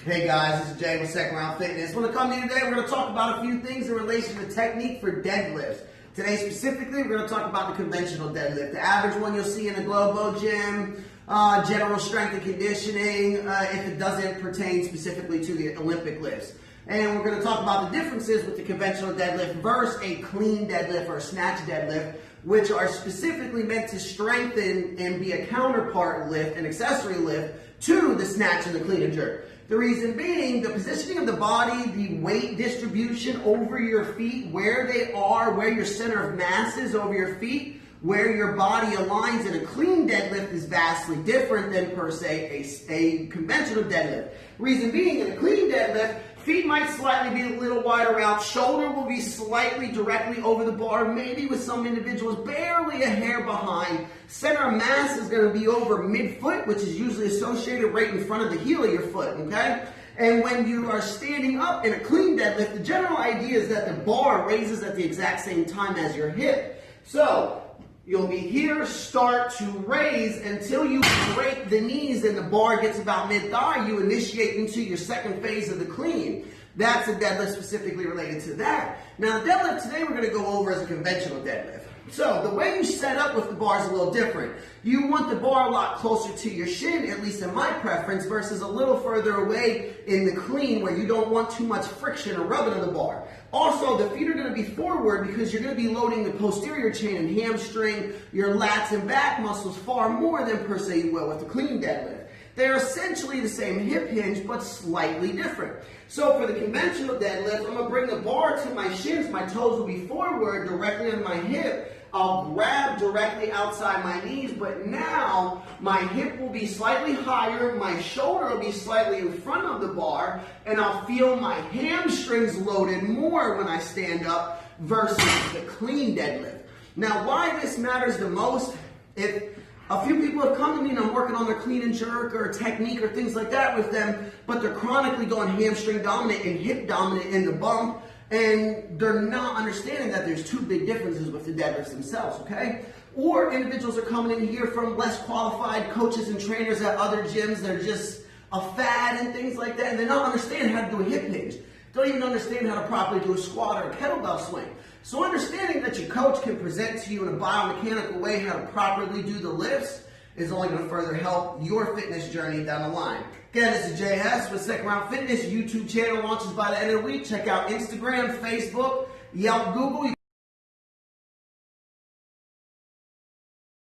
Hey guys, this is Jay with Second Round Fitness. When I come to you today, we're going to talk about a few things in relation to technique for deadlifts. Today specifically, we're going to talk about the conventional deadlift, the average one you'll see in a Globo gym, general strength and conditioning, if it doesn't pertain specifically to the Olympic lifts. And we're going to talk about the differences with the conventional deadlift versus a clean deadlift or snatch deadlift, which are specifically meant to strengthen and be a counterpart lift, an accessory lift, to the snatch and the clean and jerk. The reason being, the positioning of the body, the weight distribution over your feet, where they are, where your center of mass is over your feet, where your body aligns in a clean deadlift is vastly different than per se a conventional deadlift. Reason being, in a clean deadlift, feet might slightly be a little wider out, shoulder will be slightly directly over the bar, maybe with some individuals barely a hair behind. Center of mass is going to be over midfoot, which is usually associated right in front of the heel of your foot, okay? And when you are standing up in a clean deadlift, the general idea is that the bar raises at the exact same time as your hip. So you'll be here, start to raise until you break the knees and the bar gets about mid-thigh. You initiate into your second phase of the clean. That's a deadlift specifically related to that. Now, the deadlift today we're going to go over as a conventional deadlift. So the way you set up with the bar is a little different. You want the bar a lot closer to your shin, at least in my preference, versus a little further away in the clean where you don't want too much friction or rubbing of the bar. Also, the feet are going to be forward because you're going to be loading the posterior chain and hamstring, your lats and back muscles far more than per se you will with the clean deadlift. They're essentially the same hip hinge, but slightly different. So for the conventional deadlift, I'm going to bring the bar to my shins. My toes will be forward directly on my hip. I'll grab directly outside my knees, but now my hip will be slightly higher, my shoulder will be slightly in front of the bar, and I'll feel my hamstrings loaded more when I stand up versus the clean deadlift. Now, why this matters the most, if a few people have come to me and I'm working on their clean and jerk or technique or things like that with them, but they're chronically going hamstring dominant and hip dominant in the bump, and they're not understanding that there's two big differences with the deadlifts themselves, okay? Or individuals are coming in here from less qualified coaches and trainers at other gyms. They're just a fad and things like that, and they're not understanding how to do a hip hinge. Don't even understand how to properly do a squat or a kettlebell swing. So understanding that your coach can present to you in a biomechanical way how to properly do the lifts is only going to further help your fitness journey down the line. Again, this is Jay Hess with Second Round Fitness. YouTube channel launches by the end of the week. Check out Instagram, Facebook, Yelp, Google.